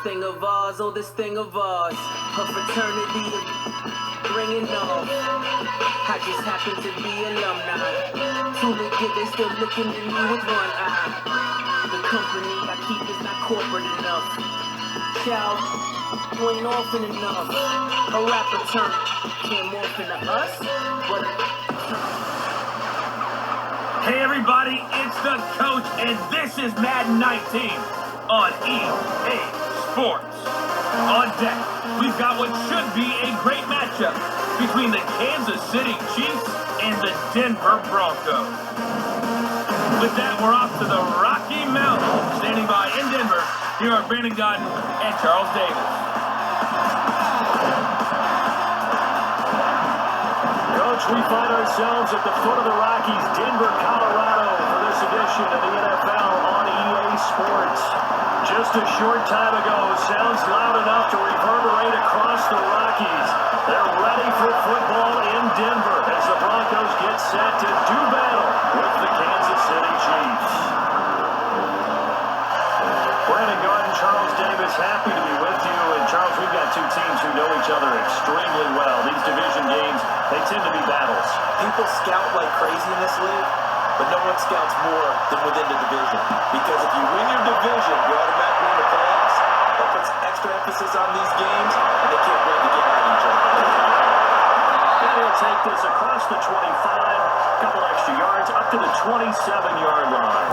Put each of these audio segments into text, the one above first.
thing of ours, oh, this thing of ours. A fraternity to bringing on. I just happen to be alumni. Too legit, they still looking at me with one eye. The company I keep is not corporate enough. Child, you ain't orphan enough. A rapper turn can't morph into us, but hey everybody, it's the coach, and this is Madden 19 on EA Sports. On deck, we've got what should be a great matchup between the Kansas City Chiefs and the Denver Broncos. With that, we're off to the Rocky Mountains. Standing by in Denver, here are Brandon Godden and Charles Davis. Coach, we find ourselves at the foot of the Rockies, Denver, Colorado, for this edition of the NFL on EA Sports. Just a short time ago, sounds loud enough to reverberate across the Rockies. They're ready for football in Denver as the Broncos get set to do battle with the Kansas City Chiefs. Brandon Garden, Charles Davis, happy to be with you. And Charles, we've got two teams who know each other extremely well. These division games, they tend to be battles. People scout like crazy in this league, but no one scouts more than within the division. Because if you win your division, you're automatically in the playoffs. That puts extra emphasis on these games, and they can't wait to get at each other. And he'll take this across the 25, a couple extra yards, up to the 27-yard line.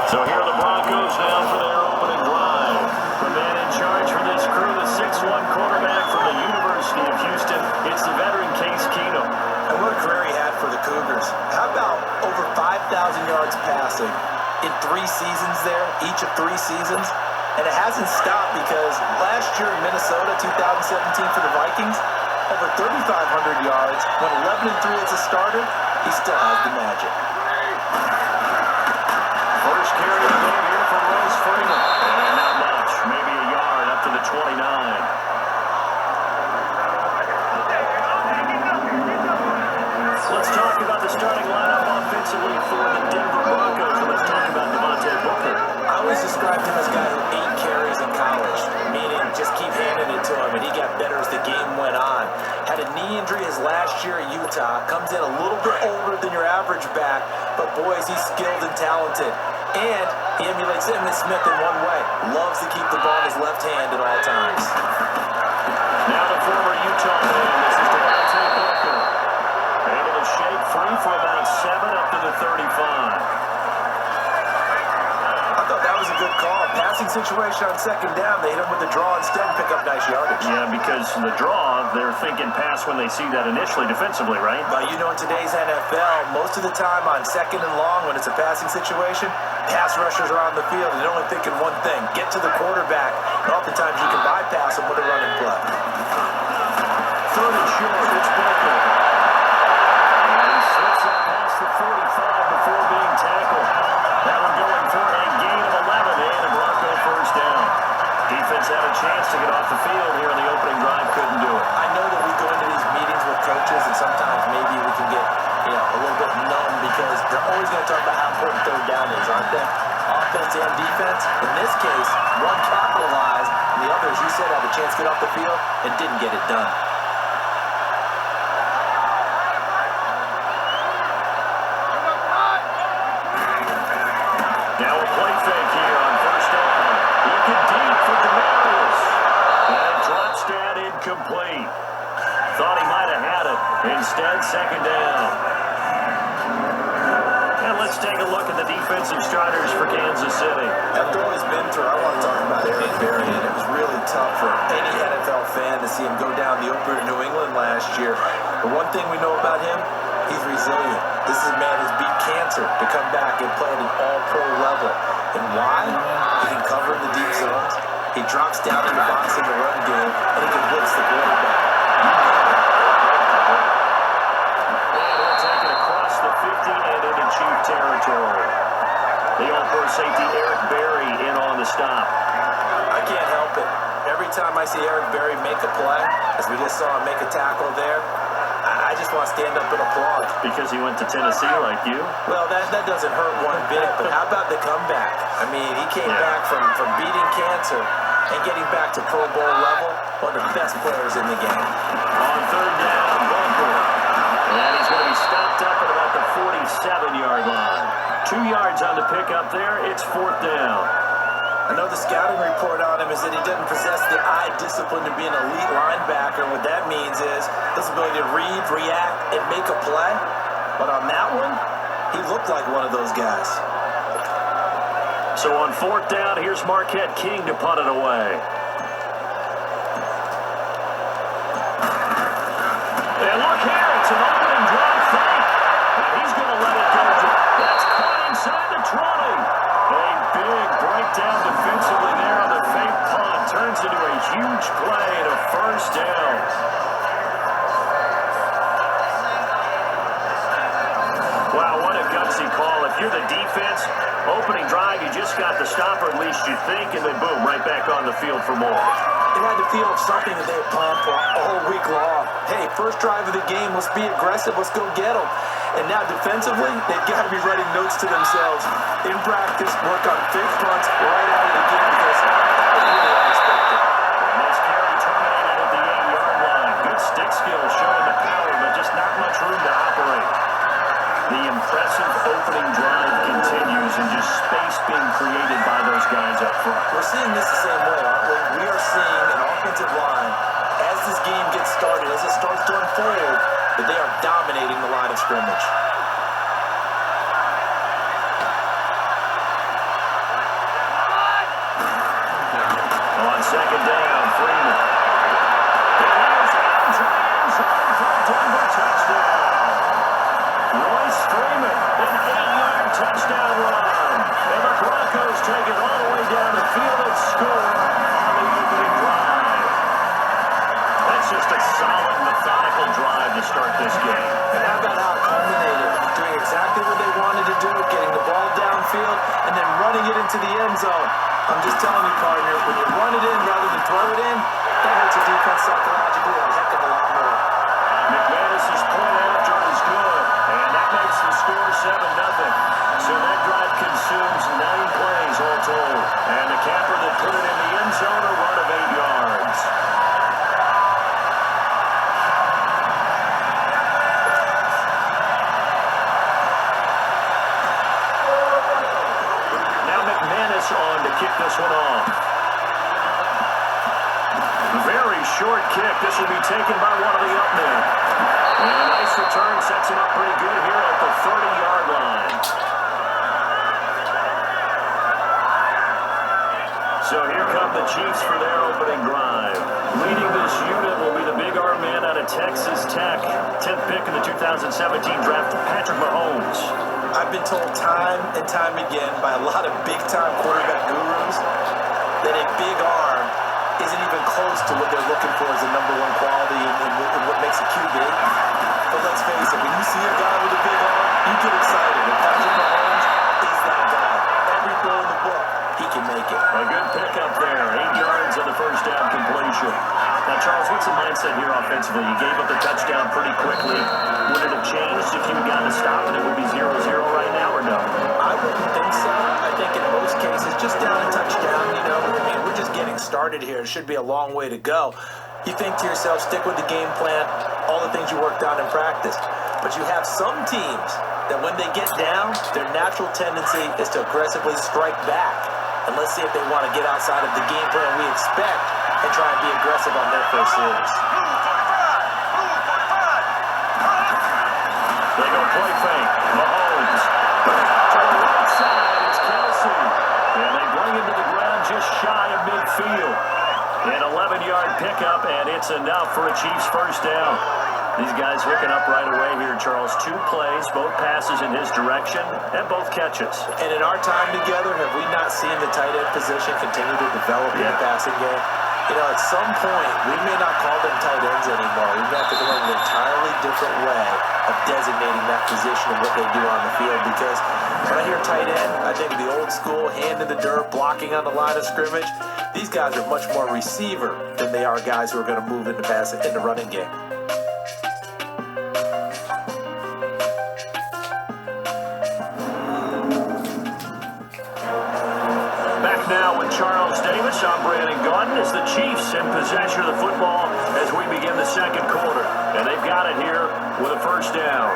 So here are the Broncos now for their opening drive. The man in charge for this crew, the 6'1 quarterback from the University of Houston, it's the veteran Case Keenum. And what a career he had for the Cougars. How about over 5,000 yards passing in 3 seasons there, each of 3 seasons? And it hasn't stopped because last year in Minnesota, 2017 for the Vikings, over 3,500 yards, went 11-3 as a starter. He still has the magic. First carry of the game here for Rose Freeman. And not much, maybe a yard up to the 29. Let's talk about the starting lineup offensively for the Denver Broncos. And let's talk about Devontae Booker. I always described him as a guy who 8 carries in college, meaning just keep handing it to him, and he got better as the game went on. Had a knee injury his last year at Utah, comes in a little bit older than your average back, but boys, he's skilled and talented. And he emulates Emmitt Smith in one way. Loves to keep the ball in his left hand at all times. Now the former Utah man, this is Devontae Booker. Able to shake free for about 7 up to the 35. I thought that was a good call. Passing situation on second down. They hit him with the draw instead and pick up nice yardage. Yeah, because the draw, they're thinking pass when they see that initially defensively, right? But you know, in today's NFL, most of the time on second and long when it's a passing situation, pass rushers are on the field and they're only thinking one thing, get to the quarterback. And oftentimes you can bypass them with a running play. Third and short, it's Booker. And he slips up past the 45 before being tackled. That one going for a gain of 11 and a Bronco first down. Defense had a chance to get off the field here in the opening drive, couldn't do it. I know that we go into these meetings with coaches and sometimes maybe we can get a little bit numb because they're always going to talk about how important third down is, aren't they? Offense and defense. In this case, one capitalized and the other, as you said, had a chance to get off the field and didn't get it done. Now a play fake here on first down. Looking deep for Demarius. And drops that incomplete. Thought he might have had it. Instead, second down. And let's take a look at the defensive starters for Kansas City. After all he's been through, I want to talk about Eric Berry. And it was really tough for any NFL fan to see him go down the opener in New England last year. But one thing we know about him, he's resilient. This is a man who's beat cancer to come back and play at an all-pro level. And why? He can cover in the deep zones. He drops down in the box in the run game, and he can blitz the quarterback. They'll take it across the 50 and into Chief territory. The all-pro safety Eric Berry in on the stop. I can't help it. Every time I see Eric Berry make a play, as we just saw him make a tackle there, I I just want to stand up and applaud. Because he went to Tennessee like you? Well, that doesn't hurt one bit, but how about the comeback? I mean, he came back from beating cancer and getting back to Pro Bowl level, one of the best players in the game. On third down, Bunker. And he's going to be stopped up at about the 47-yard line. 2 yards on the pickup there. It's fourth down. I know the scouting report on him is that he doesn't possess the eye discipline to be an elite linebacker. What that means is his ability to read, react, and make a play. But on that one, he looked like one of those guys. So on fourth down, here's Marquette King to punt it away. And look here, it's an opening drive fake. And he's going to let it go. That's caught inside the 20. A big breakdown defensively there on the fake punt. Turns into a huge play and a first down. Wow, what a gutsy call. If you're the defense, opening drive, you just got the stop, or at least you think, and then boom, right back on the field for more. It had the feel of something that they had planned for all week long. Hey, first drive of the game, let's be aggressive, let's go get them. And now defensively, they've got to be writing notes to themselves. In practice, work on fake punts right out of the game because that was really unexpected. And this carry terminated at the 8-yard line. Good stick skills showing the power, but just not much room to operate. The impressive opening drive continues and just space being created by those guys up front. We're seeing this the same way, aren't we? We are seeing an offensive line, as this game gets started, as it starts to unfold, that they are dominating the line of scrimmage. On second down, Freeman. And here's Andrews for a Denver touchdown. Royce Freeman, an 8-yard touchdown run. And the Broncos take it all the way down the field and score on the opening drive. That's just a solid, methodical drive to start this game. And how about how it culminated? Doing exactly what they wanted to do, getting the ball downfield, and then running it into the end zone. I'm just telling you, partner, when you run it in rather than throw it in, that hurts a defense psychologically a heck of a lot more. McManus's point after is good, and that makes the score 7-0. So that drive consumes 9 plays all told. And the capper that put it in the end zone, a run of 8 yards. Now McManus on to kick this one off. Very short kick. This will be taken by one of the up men. And a nice return sets him up pretty good here at the 30-yard line. So here come the Chiefs for their opening drive. Leading this unit will be the big arm man out of Texas Tech. 10th pick in the 2017 draft, Patrick Mahomes. I've been told time and time again by a lot of big-time quarterback gurus that a big arm isn't even close to what they're looking for as the #1 quality and what makes a QB. But let's face it, when you see a guy with a big arm, you get excited. And Patrick Mahomes is that guy. Every throw in the book, he can make it. A good pickup there. 8 yards on the first down completion. Now, Charles, what's the mindset here offensively? You gave up the touchdown pretty quickly. Would it have changed if you had gotten a stop and it would be 0-0 right now, or no? I wouldn't think so. I think in most cases, just down a touchdown, we're just getting started here. It should be a long way to go. You think to yourself, stick with the game plan, all the things you worked on in practice. But you have some teams that when they get down, their natural tendency is to aggressively strike back. And let's see if they want to get outside of the game plan we expect and try and be aggressive on their first series. They go play fake. Mahomes. To the right side, it's Kelsey. And they bring him to the ground just shy of midfield. An 11-yard pickup, and it's enough for a Chiefs first down. These guys hooking up right away here, Charles. 2 plays, both passes in his direction, and both catches. And in our time together, have we not seen the tight end position continue to develop in the passing game? At some point, we may not call them tight ends anymore. We may have to go in an entirely different way of designating that position and what they do on the field. Because when I hear tight end, I think of the old school, hand in the dirt, blocking on the line of scrimmage. These guys are much more receiver than they are guys who are going to move into running game. Charles Davis. I'm Brandon Gaudin. As the Chiefs in possession of the football as we begin the second quarter. And they've got it here with a first down.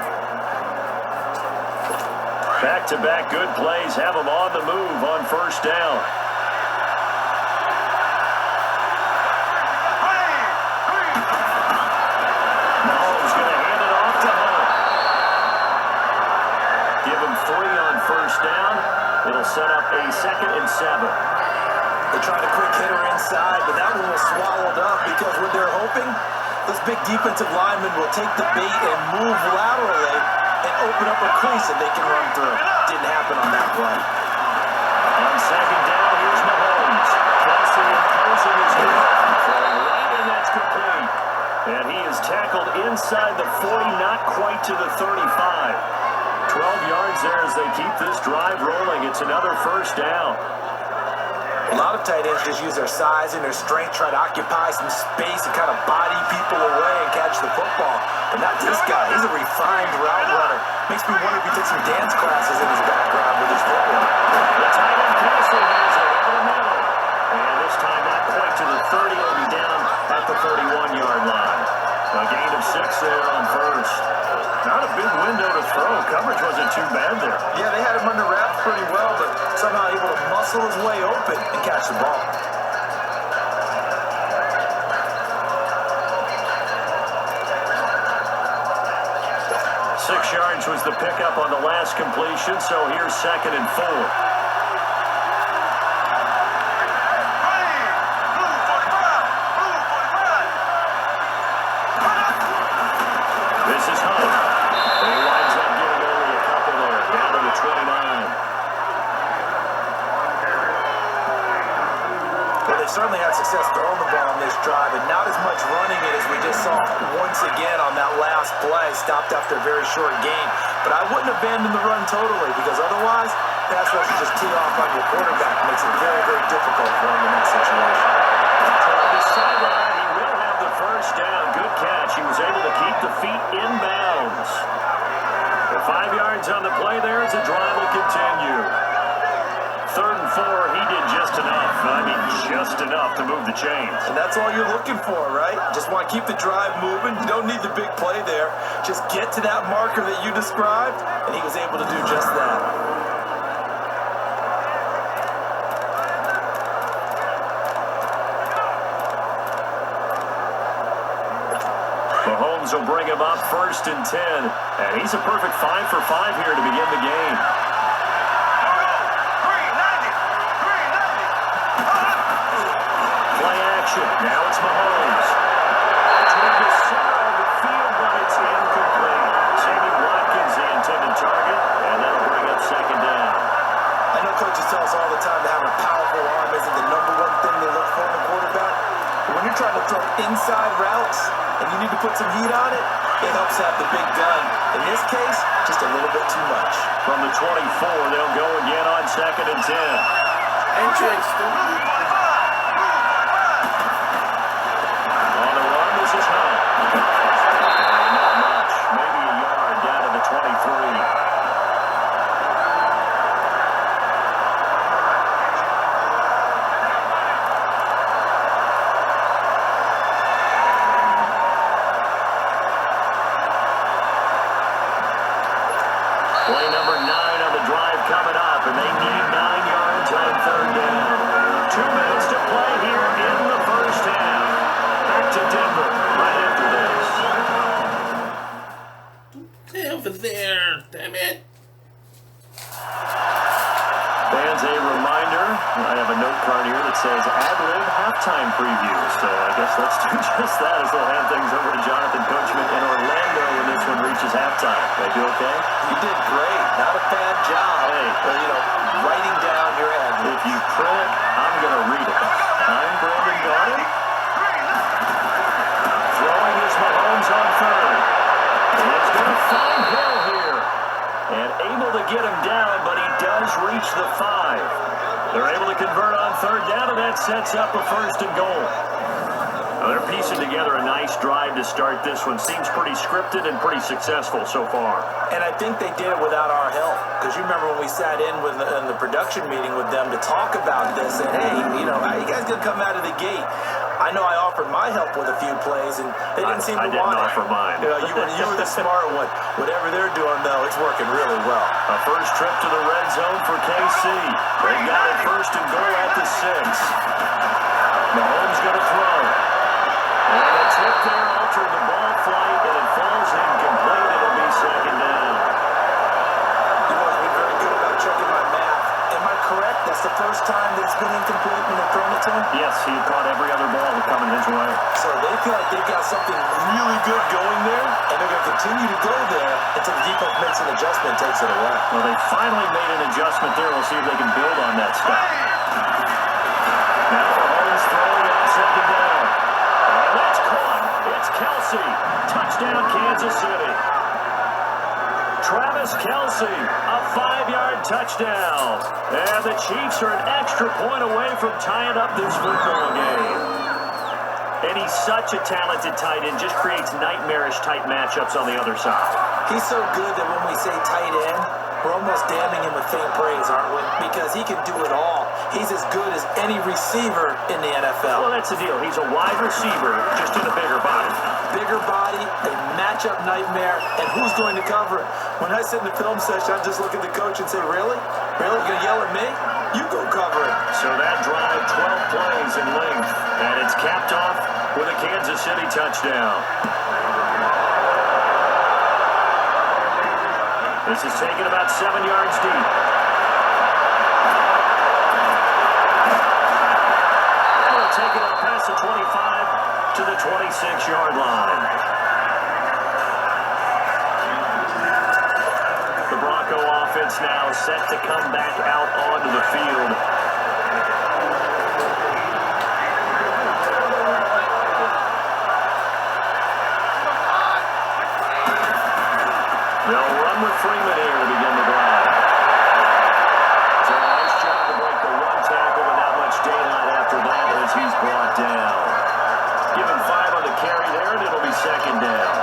Back-to-back good plays have them on the move on first down. Mahomes going to hand it off to Hunt. Give him 3 on first down. It'll set up a 2nd and 7. They tried a quick hitter inside, but that one was swallowed up because what they're hoping, those big defensive linemen will take the bait and move laterally and open up a crease that they can run through. Didn't happen on that play. On second down, here's Mahomes. Kelsey imposing his hit. Right, and that's complete. And he is tackled inside the 40, not quite to the 35. 12 yards there as they keep this drive rolling. It's another first down. A lot of tight ends just use their size and their strength, try to occupy some space and kind of body people away and catch the football. But not this guy. He's a refined route runner. Makes me wonder if he took some dance classes in his background with his football. The tight end Kelsey has it over the middle. And this time not quite to the 30. It'll be down at the 31-yard line. A gain of 6 there on first. Not a big window to throw. Coverage wasn't too bad there. Yeah, they had him under wraps pretty well, but somehow able to muscle his way open and catch the ball. Six yards was the pickup on the last completion, so here's 2nd and 4. This is Hunt. And he winds up getting only a couple there, down to the 29. Well, they certainly had success throwing the ball on this drive, and not as much running it as we just saw once again on that last play, stopped after a very short gain. But I wouldn't abandon the run totally, because otherwise, pass rush will just tee off on your quarterback. It makes it very, very difficult for him in that situation. Toward the sideline, he will have the first down. Good catch. He was able to keep the feet in bounds. The 5 yards on the play there as the drive will continue. 3rd and 4, he did just enough. I mean, just enough to move the chains. And that's all you're looking for, right? Just want to keep the drive moving. You don't need the big play there. Just get to that marker that you described, and he was able to do just that. Mahomes will bring him up 1st and 10. And he's a perfect 5 for 5 here to begin the game. Now it's Mahomes. Toward the center of the field, but it's incomplete. Sammy Watkins, the intended target, and that'll bring up 2nd down. I know coaches tell us all the time that having a powerful arm isn't the #1 thing they look for in a quarterback. But when you're trying to throw inside routes and you need to put some heat on it, it helps have the big gun. In this case, just a little bit too much. From the 24, they'll go again on 2nd and 10. Entrance. This is Hunt. Not much. Maybe a yard down to the 23. Play number 9 on the drive coming up, and they need 9 yards on 3rd down. 2 minutes to play here in the first half. Back to Denver right after this. Stay over there, damn it. Fans, a reminder, I have a note card here that says ad-lib halftime preview. So I guess let's do just that as we'll hand things over to Jonathan Coachman in Orlando when this one reaches halftime. Did I do okay? You did great. Not a bad job. Hey. But, writing down your ad. If you print it, I'm going to read it. I'm Brandon Gaudin. Throwing his Mahomes on 3rd. And he's going to find Hill here. And able to get him down, but he does reach the 5. They're able to convert on 3rd down, and that sets up a 1st and goal. Well, they're piecing together a nice drive to start this one. Seems pretty scripted and pretty successful so far. And I think they did it without our help. Because you remember when we sat in the production meeting with them to talk about this, and hey, you know, how you guys gonna come out of the gate? I know I offered my help with a few plays, and they didn't seem to want it. I didn't offer mine. You know, you were the smart one. Whatever they're doing, though, it's working really well. A first trip to the red zone for KC. They got it first and goal at the 6. Mahomes going to throw. And a tip there altered the ball flight, and it falls incomplete. It'll be second down. You've always been very good about checking my math. Am I correct? That's the first time that it's been incomplete when they're throwing it to him? Yes, he caught every other ball coming his way. So they feel like they've got something really good going there, and they're going to continue to go there until the defense makes an adjustment and takes it away. Well, they finally made an adjustment there. We'll see if they can build on that stuff. Now Mahomes throwing on second down. And that's caught. It's Kelsey. Touchdown, Kansas City. Travis Kelsey, a 5-yard touchdown. And the Chiefs are an extra point away from tying up this football game. And he's such a talented tight end, just creates nightmarish-type matchups on the other side. He's so good that when we say tight end, we're almost damning him with faint praise, aren't we? Because he can do it all. He's as good as any receiver in the NFL. Well, that's the deal. He's a wide receiver, just in a bigger body. Bigger body, a matchup nightmare, and who's going to cover it? When I sit in the film session, I just look at the coach and say, really? Really? You're going to yell at me? You go cover it. So that drive, 12 plays in length, and it's capped off with a Kansas City touchdown. This is taken about 7 yards deep. And we'll take it up past the 25 to the 26-yard line. The Bronco offense now set to come back out onto the field. They'll run with Freeman here to begin the drive. So a nice job to break the one tackle, but not much daylight after that as he's brought down. Give him 5 on the carry there, and it'll be second down.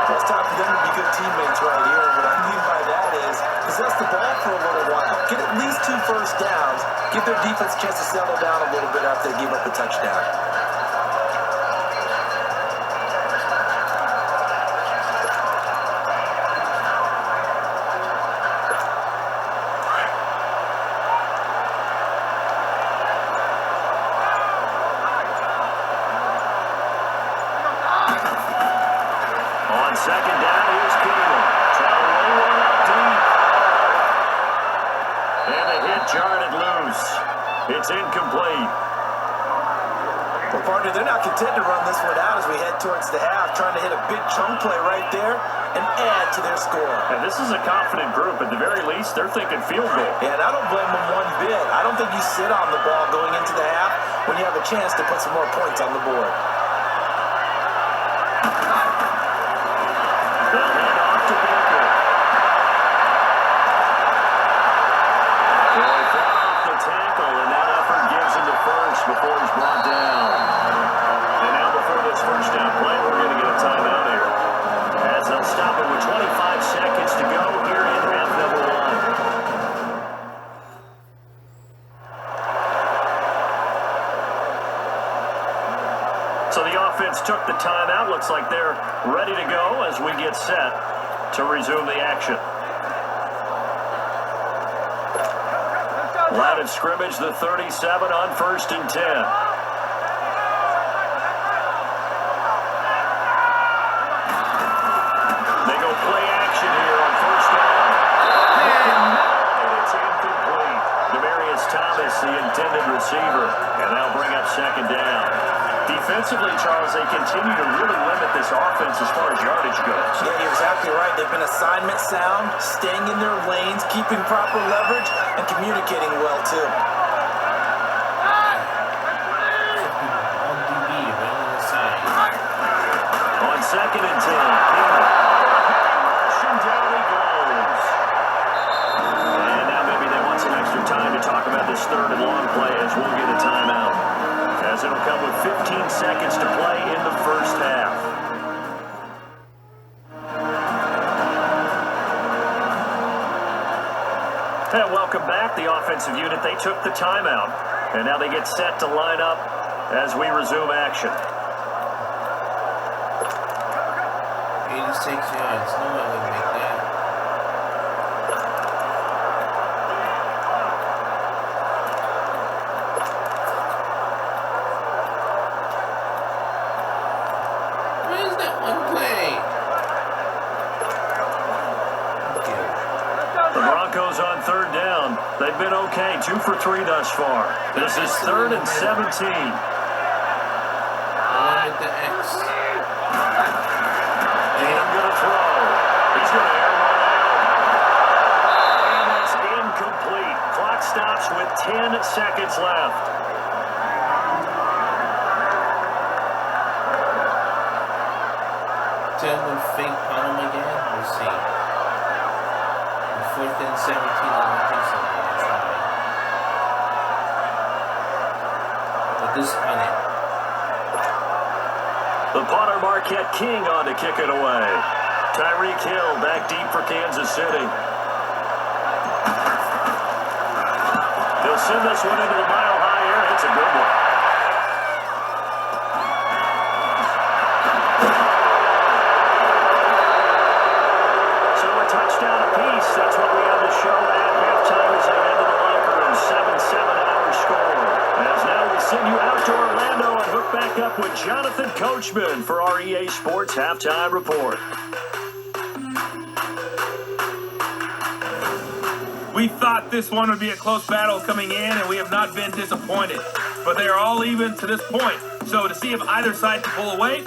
Well, it's time for them to be good teammates right here. What I mean by that is possess the ball for a little while. Get at least 2 first downs. Give their defense a chance to settle down a little bit after they give up the touchdown. Second down, here's Cable. Trying to lay one up deep. And a hit jarred it loose. It's incomplete. Well, partner, they're not content to run this one out as we head towards the half, trying to hit a big chunk play right there and add to their score. And this is a confident group. At the very least, they're thinking field goal. Yeah, and I don't blame them one bit. I don't think you sit on the ball going into the half when you have a chance to put some more points on the board. Before he's brought down. And now before this first down play, we're going to get a timeout here. As they'll stop it with 25 seconds to go here in half number 1. So the offense took the timeout. Looks like they're ready to go as we get set to resume the action. Line of scrimmage, the 37 on 1st and 10. They go play action here on 1st down. And it's incomplete. Demarius Thomas, the intended receiver. And they'll bring up 2nd down. Defensively, Charles, they continue to really limit this offense as far as yardage goes. Yeah, you're exactly right. They've been assignment sound, staying in their lanes, keeping proper leverage, and communicating well, too. On 2nd and 10, and down he goes. And now maybe they want some extra time to talk about this 3rd and long play as we'll get a timeout. As as it'll come with 15 seconds to play in the first half. And welcome back. The offensive unit, they took the timeout. And now they get set to line up as we resume action. 86 yards. No one would make that. Where's that one play? The Broncos on third down. They've been okay, 2 for 3 thus far. This is 3rd and 17. With the X. And going to throw. He's going to air one out. And that's incomplete. Clock stops with 10 seconds left. Gentleman fake punt him again. Let's see. 4th and 17. I don't think so. I'll try. But this punt it. The punter Marquette King on to kick it away. Tyreek Hill back deep for Kansas City. He'll send this one into the mile high air. It's a good one. So a touchdown apiece. That's what we have to show at halftime as they head to the locker room. 7-7 our score. As now we send you out to Orlando and hook back up with Jonathan Coachman for our EA Sports Halftime Report. We thought this one would be a close battle coming in, and we have not been disappointed. But they are all even to this point. So to see if either side can pull away,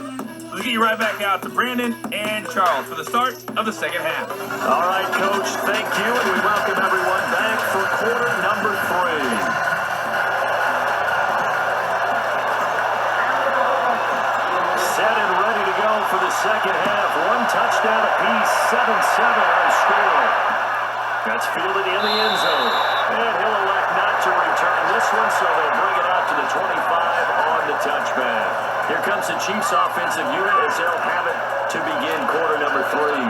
let's get you right back out to Brandon and Charles for the start of the second half. All right, Coach, thank you, and we welcome everyone back for quarter number 3. Set and ready to go for the second half. One touchdown apiece, 7-7 our score. That's fielded in the end zone. And he'll elect not to return this one, so they'll bring it out to the 25 on the touchback. Here comes the Chiefs offensive unit as they'll have it to begin quarter number 3.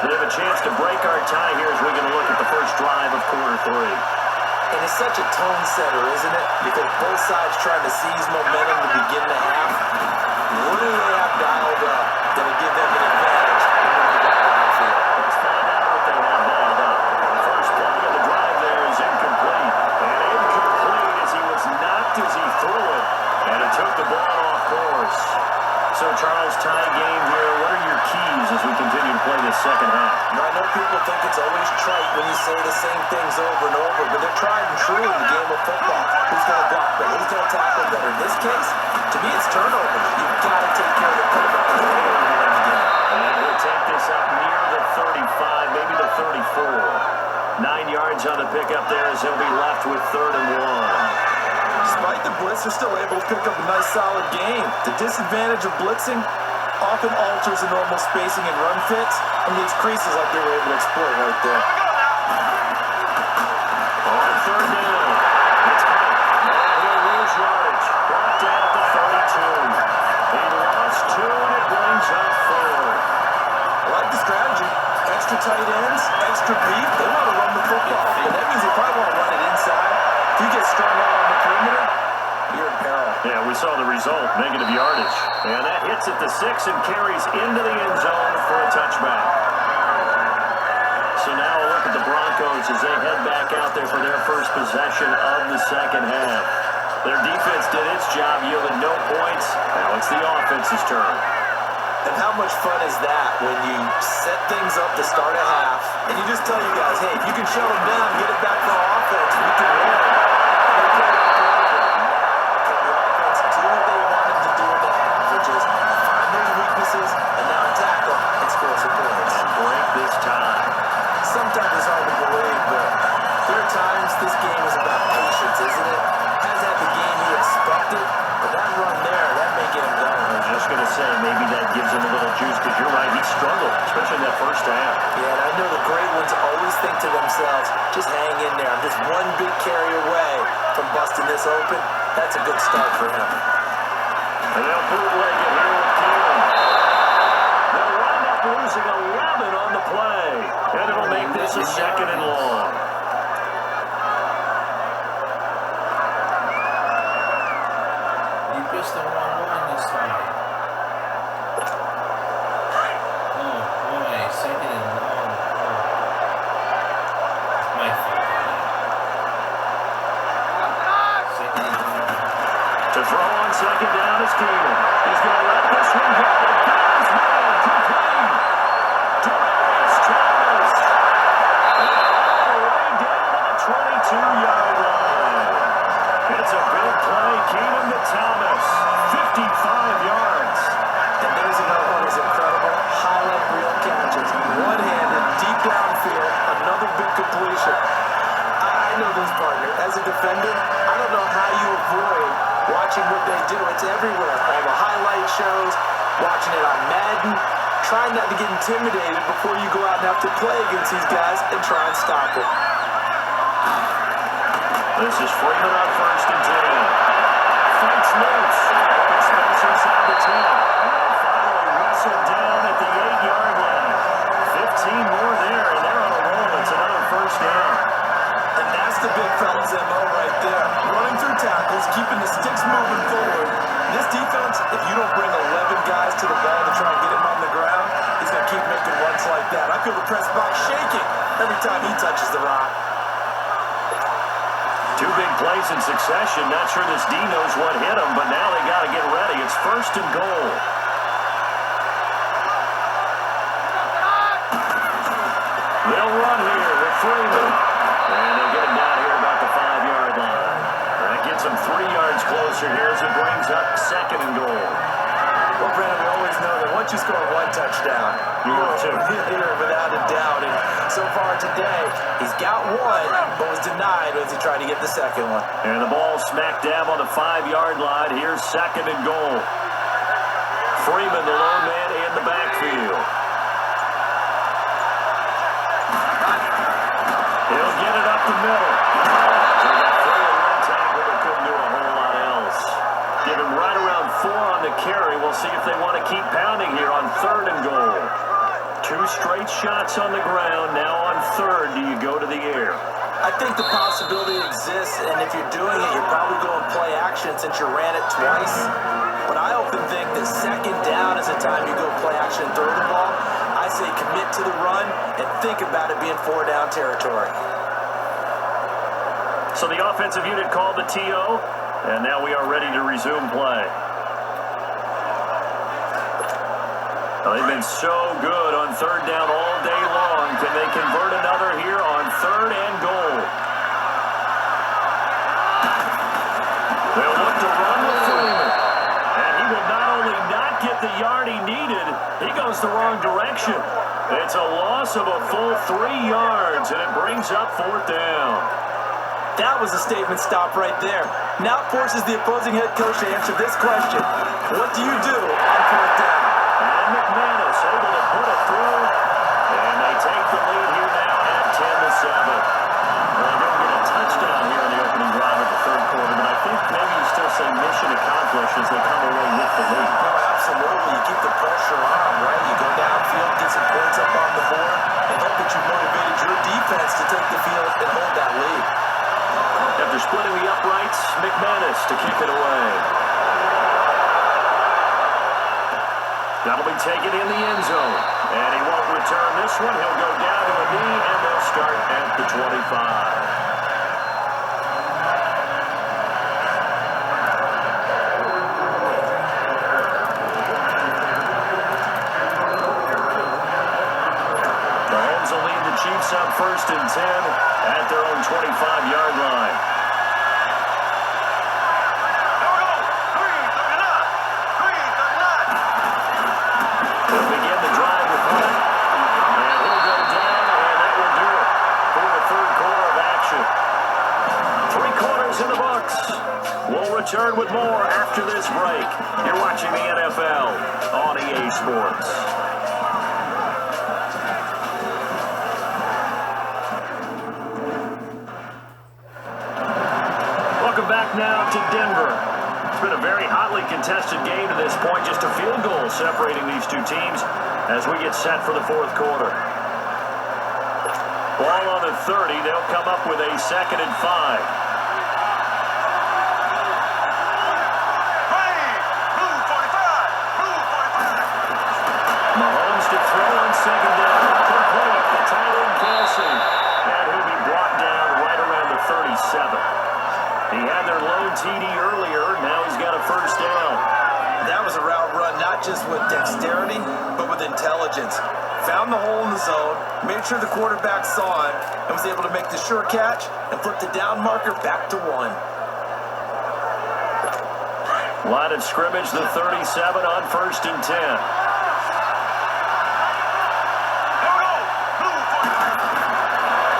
They have a chance to break our tie here as we're going to look at the first drive of quarter 3. And it's such a tone setter, isn't it? Because both sides trying to seize momentum to begin the half. What do they have dialed up that'll give them an advantage when they get downfield? Let's find out what they have dialed up. The first play of the drive there is incomplete. And incomplete as he was knocked as he threw it. And it took the ball off course. So, Charles, tie game here. What are your keys as we continue to play this second half? Now, I know people think it's always trite when you say the same things over and over, but they're tried and true in the game of football. Who's going to block better? Who's going to tackle better? In this case, to me, it's turnovers. You've got to take care of the football. And we'll take this up near the 35, maybe the 34. 9 yards on the pickup there as he'll be left with 3rd and 1. Despite the blitz, they're still able to pick up a nice solid gain. The disadvantage of blitzing often alters the normal spacing and run fits and leaves creases like they were able to exploit right there. On 3rd down, it's Hunt. And he'll lose yardage. Brought down at the 32. He lost 2 and it brings up 4. I like the strategy. Extra tight ends, extra beef. They want to run the football. And that means they probably want to run it inside. If you get strung out on the perimeter, you're in peril. Yeah, we saw the result, negative yardage. And that hits at the 6 and carries into the end zone for a touchback. So now a look at the Broncos as they head back out there for their first possession of the second half. Their defense did its job, yielded no points. Now it's the offense's turn. And how much fun is that when you set things up to start a half and you just tell you guys, hey, if you can shut them down, get it back for our offense, we can win. And they play it out. Can the offense do what they wanted to do in the half, which is find those weaknesses and now attack them and score some points. And break this tie. Sometimes it's hard to believe, but there are times this game is about patience, isn't it? Hasn't had the game he expected, but that run there, that may get him going. I was just going to say, maybe that gives him a little juice, because you're right, he struggled, especially in that first half. Yeah, and I know the great ones always think to themselves, just hang in there. I'm just one big carry away from busting this open. That's a good start for him. First and 1-1 this time. Oh boy, second and long. It's my fault. Second and long. To throw on second down is Keenan. He's going to let this one go. It goes well, complete. Darius Thomas. All the way down to the 22-yard line. It's a big play. Keenan to Thomas. 55 yards. And there's another one that's incredible. Highlight reel catches. One-handed, deep downfield, another big completion. I know this, partner. As a defender, I don't know how you avoid watching what they do. It's everywhere. All the highlight shows, watching it on Madden, trying not to get intimidated before you go out and have to play against these guys and try and stop them. This is Freeman on first and 10. Fakes loose. Open space inside the 10. And finally wrestled down at the 8-yard line. 15 more there, and they're on a roll. It's another first down. And that's the big fella's MO right there. Running through tackles, keeping the sticks moving forward. This defense, if you don't bring 11 guys to the ball to try and get him on the ground, he's going to keep making runs like that. I feel the press box shaking every time he touches the rock. Two big plays in succession. Not sure this D knows what hit him, but now they got to get ready. It's first and goal. They'll run here with Freeman. And they'll get him down here about the 5-yard line. That gets him 3 yards closer here as it brings up second and goal. Well, Brandon, we always know that once you score one touchdown, you're a leader without a doubt. And so far today, he's got one, but was denied as he tried to get the second one. And the ball smack dab on the 5-yard line. Here's second and goal. Freeman, the lone man in the backfield. He'll get it up the middle. They got free in one tackle, but couldn't do a whole lot else. Give him right around 4 on the carry. We'll see if they want to keep pounding here on third and goal. 2 straight shots on the ground. Now on third, do you go to the air? I think the possibility exists, and if you're doing it, you're probably going play action since you ran it twice. But I often think that second down is the time you go play action and throw the ball. I say commit to the run and think about it being 4-down territory. So the offensive unit called the TO, and now we are ready to resume play. Well, they've been so good on third down all day long. Can they convert another here on third and goal? They'll look to run with Freeman. And he will not only not get the yard he needed, he goes the wrong direction. It's a loss of a full 3 yards, and it brings up fourth down. That was a statement stop right there. Now it forces the opposing head coach to answer this question. What do you do on fourth down? And McManus able to put it through. And they take the lead here now at 10-7. Well, they didn't get a touchdown here in the opening drive of the third quarter, but I think maybe you still say mission accomplished as they come away with the lead. No, absolutely. You keep the pressure on, right? You go downfield, get some points up on the board, and hope that you motivated your defense to take the field and hold that lead. After splitting the uprights, McManus to kick it away. That'll be taken in the end zone. And he won't return this one. He'll go down to a knee, and they'll start at the 25. Will lead the Chiefs up first and 10 at their own 25-yard line. They'll begin the drive with Hunt, and he'll go down, and that will do it for the third quarter of action. 3 quarters in the books. We'll return with more after this break. You're watching the NFL on EA Sports. Back now to Denver. It's been a very hotly contested game to this point. Just a field goal separating these two teams as we get set for the fourth quarter. Ball on the 30. They'll come up with a 2nd and 5. second down. Complete. The tight end Kelsey. And he'll be brought down right around the 37. He had their lone TD earlier. Now he's got a first down. That was a route run not just with dexterity, but with intelligence. Found the hole in the zone, made sure the quarterback saw it, and was able to make the sure catch and flip the down marker back to 1. Line of scrimmage, the 37 on 1st and 10.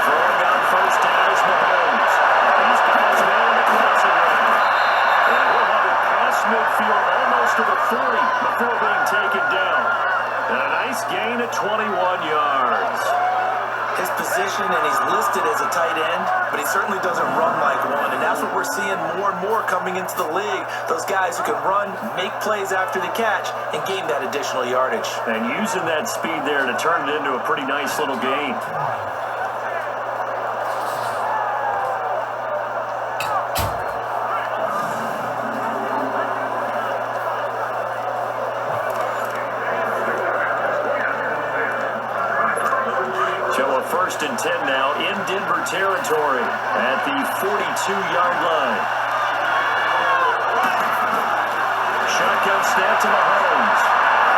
Throwing on first down is Mahomes. He's got his man in the crossing route. And he'll have it past midfield almost to the 40 before being taken down. And a nice gain at 21 yards. His position, and he's listed as a tight end, but he certainly doesn't run like one, and that's what we're seeing more and more coming into the league. Those guys who can run, make plays after the catch, and gain that additional yardage. And using that speed there to turn it into a pretty nice little gain. First and 10 now in Denver territory at the 42-yard line. Shotgun snap to Mahomes.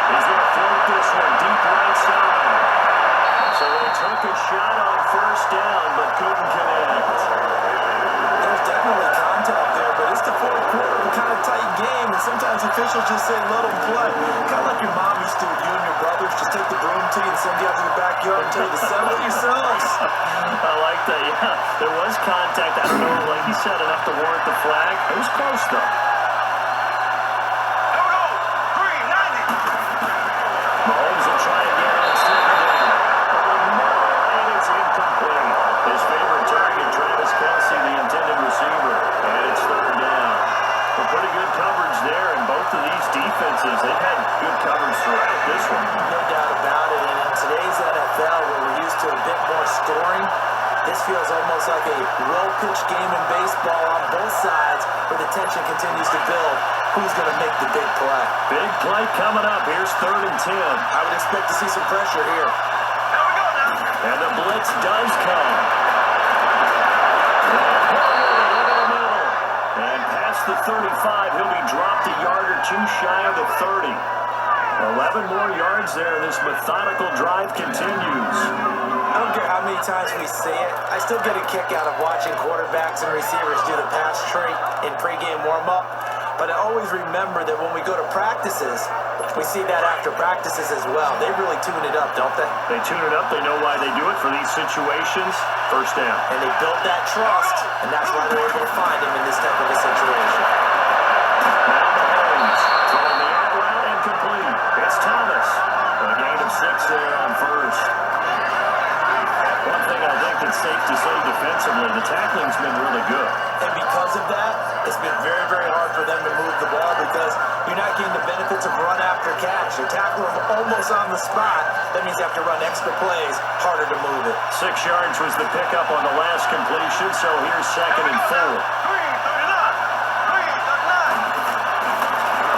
He's going to float this one deep right side. So they took a shot on first down but couldn't connect. There's definitely contact there, but it's the fourth quarter of a kind of tight game, and sometimes officials just say let them play. Kind of like your mom used to with you and your brothers, just take the broom to you and send you out to the backyard and tell you to settle yourselves. I like that, yeah. There was contact. I don't know, like he said, enough to warrant the flag. It was close, though. Mahomes will try again on second down. And it's incomplete. His favorite target, Travis Kelsey, the intended receiver. And it's third down. But pretty good coverage there, and both of these defenses, they've had good coverage throughout this one. No doubt about it, and in today's NFL, where we're used to a bit more scoring, this feels almost like a well-pitched game in baseball on both sides, where the tension continues to build. Who's going to make the big play? Big play coming up. Here's 3rd and 10. I would expect to see some pressure here. And the blitz does come. And past the 35, he'll be dropped a yard or two shy of the 30. 11 more yards there. This methodical drive continues. I don't care how many times we say it, I still get a kick out of watching quarterbacks and receivers do the pass tree in pregame warm-up. But I always remember that when we go to practices, we see that after practices as well. They really tune it up, don't they? They tune it up. They know why they do it for these situations. First down. And they build that trust, and that's why they're able to find him in this type of a situation. Now Mahomes throwing the out route and complete. It's Thomas. A gain of 6 there on first. One thing I think that's safe to say defensively, the tackling's been really good. And because of that, it's been very, very hard for them to move the ball because you're not getting the benefits of run after catch. You're tackling them almost on the spot. That means you have to run extra plays, harder to move it. 6 yards was the pickup on the last completion, so here's 2nd and 4.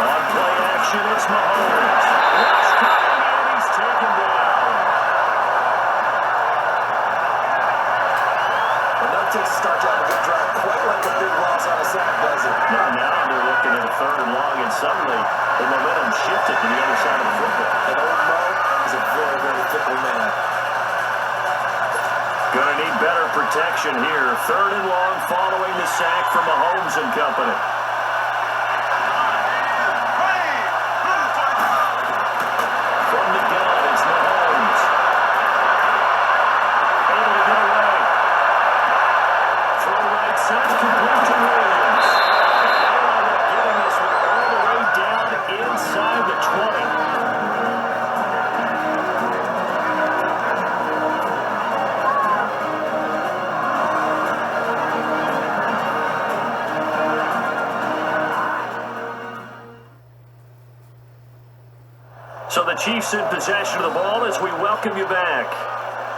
On play action, it's Mahomes. Let's go, and he's taken down. Well, no takes to start you on a good drive, quite like a big loss on a sack, does it? Now they're looking at a 3rd and long, and suddenly the momentum shifted to the other side of the football. And old Mo is a very, very fickle man. Gonna need better protection here. 3rd and long following the sack from Mahomes and company. From the gun, it's Mahomes. Able to get away. Throw right side, complete to Williams. They wind up getting this one all the way down inside the 20. So the Chiefs in possession of the ball as we welcome you back.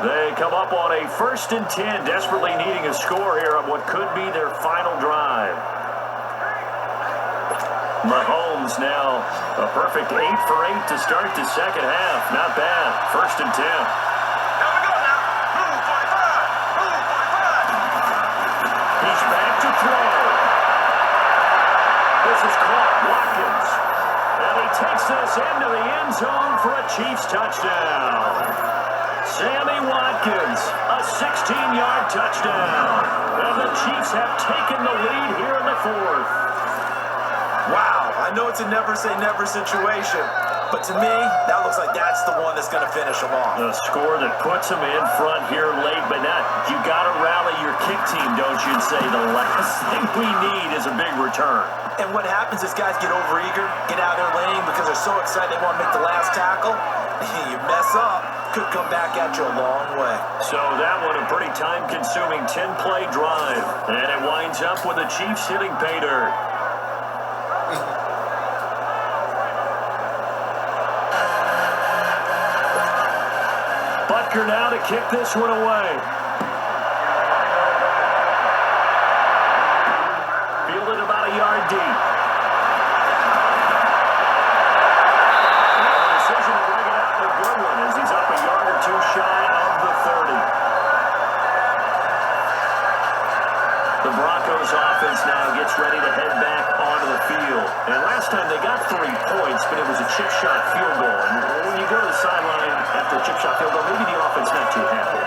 They come up on a 1st and 10, desperately needing a score here on what could be their final drive. Mahomes now a perfect 8 for 8 to start the second half. Not bad. 1st and 10. He's back to throw. This is caught. Watkins. And he takes this into the end zone for a Chiefs touchdown. Sammy Watkins, a 16-yard touchdown. And the Chiefs have taken the lead here in the 4th. Wow, I know it's a never-say-never situation, but to me, that looks like that's the one that's going to finish them off. The score that puts them in front here late, but not. You got to rally your kick team, don't you, and say the last thing we need is a big return. And what happens is guys get overeager, get out of their lane because they're so excited they want to make the last tackle. You mess up, could come back at you a long way. So that one a pretty time-consuming 10-play drive, and it winds up with the Chiefs hitting pay dirt. Butker now to kick this one away. Fielded about a yard deep. And the decision to bring it out, a good one, as he's up a yard or two shy of the 30. The Broncos offense now gets ready to head back onto the field. And last time they got 3 points, but it was a chip shot field goal. And when you go to the sideline after a chip shot field goal, maybe the offense not too happy.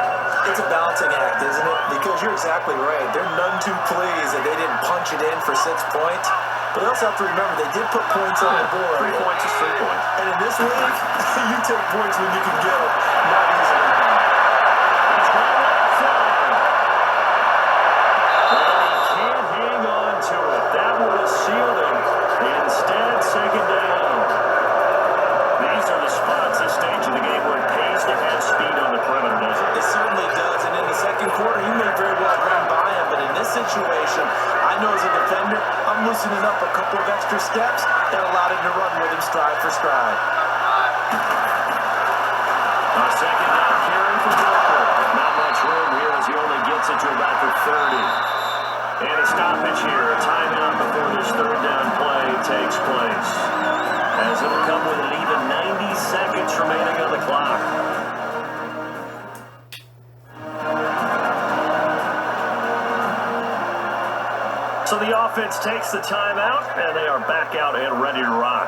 It's a balancing act, isn't it? Because you're exactly right. They're none too pleased that they didn't punch it in for 6 points. But they also have to remember they did put points on the board. 3 points is 3 points. And in this league, you take points when you can get them, not easily. He's got it outside. But he can't hang on to it. That would have sealed him. Instead, second down. These are the spots, this stage of the game, where it pays to have speed on the perimeter, doesn't it? It certainly does. And in the second quarter, he may very well run by him. But in this situation, I know as a defender, I'm loosening up a couple of extra steps that allowed him to run with him stride for stride. A second down carry for Butker. Not much room here as he only gets it to about the 30. And a stoppage here, a timeout before this third down play takes place. As it'll come with an even 90 seconds remaining on the clock. So the offense takes the timeout, and they are back out and ready to rock.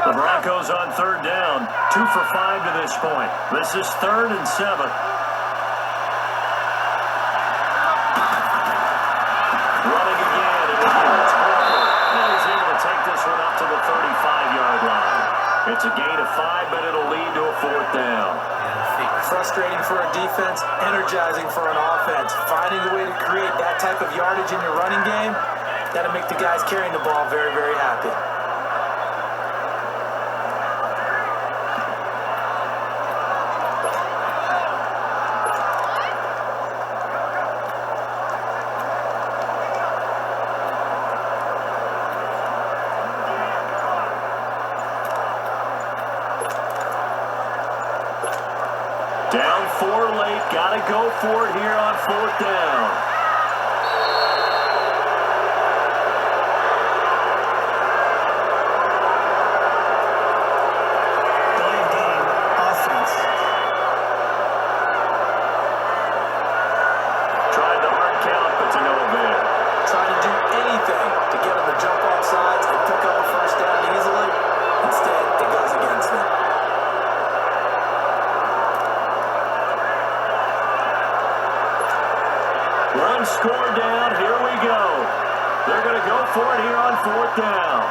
The Broncos on third down, 2 for 5 to this point. This is 3rd and 7. Running again, and again it's Walker. And he's able to take this one up to the 35-yard line. It's a gain of 5, but it'll lead to a 4th down. Frustrating for a defense, energizing for an offense. Finding a way to create that type of yardage in your running game, that'll make the guys carrying the ball very, very happy. Down 4 late, gotta go for it here on 4th down. Delay game, offense. Tried the hard count, but to no avail. Trying to do anything to get them to jump off sides and pick up a first down easily. Instead, it goes against them. One score down, here we go. They're going to go for it here on 4th down.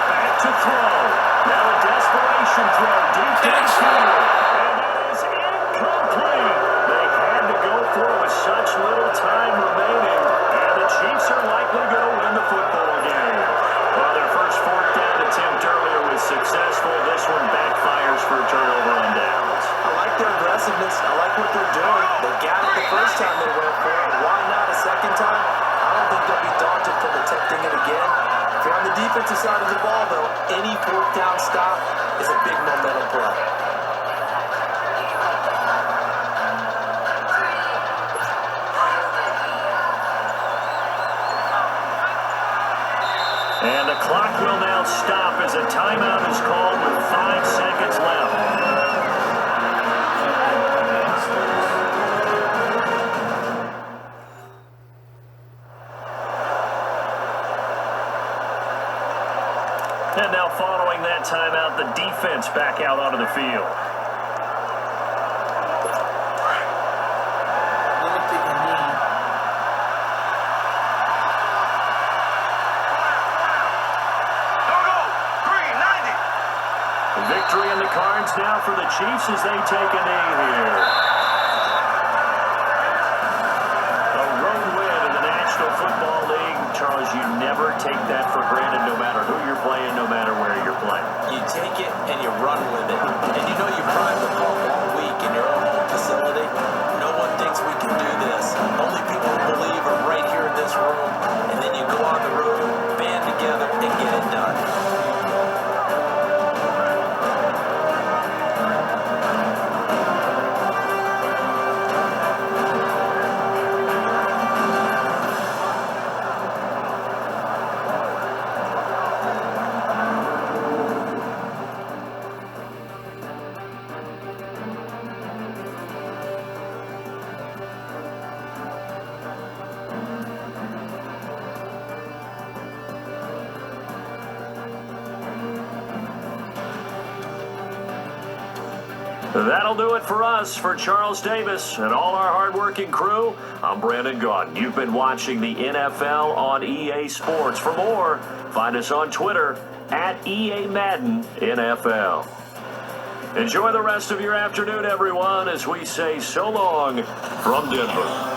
Back to throw. Now a desperation throw deep downfield. And that is incomplete. They had to go for it with such little time remaining. And the Chiefs are likely going to win the football game. Well, their first 4th down attempt earlier was successful. This one backfires for a turnover on downs. I like their aggressiveness. I like what they're doing. They got it the first time they went for it. Why not a second time? I don't think they'll be daunted from attempting it again. If you're on the defensive side of the ball, though, any 4th down stop It's a big momentum play. And the clock will now stop as a timeout is called with 5 seconds left. And now following that timeout, the defense back out onto the field. Victory in the cards now for the Chiefs as they take a knee here. A road win in the National Football League. Charles, you never take that for granted no matter who you're playing, no matter where you're playing. You take it and you run with it. And you know you prime the pump all week in your own home facility. No one thinks we can do this. Only people who believe are right here in this room. And then you go on the road, band together, and get it done. That'll do it for us. For Charles Davis and all our hardworking crew, I'm Brandon Gaudin. You've been watching the NFL on EA Sports. For more, find us on Twitter at EA Madden NFL. Enjoy the rest of your afternoon, everyone, as we say so long from Denver.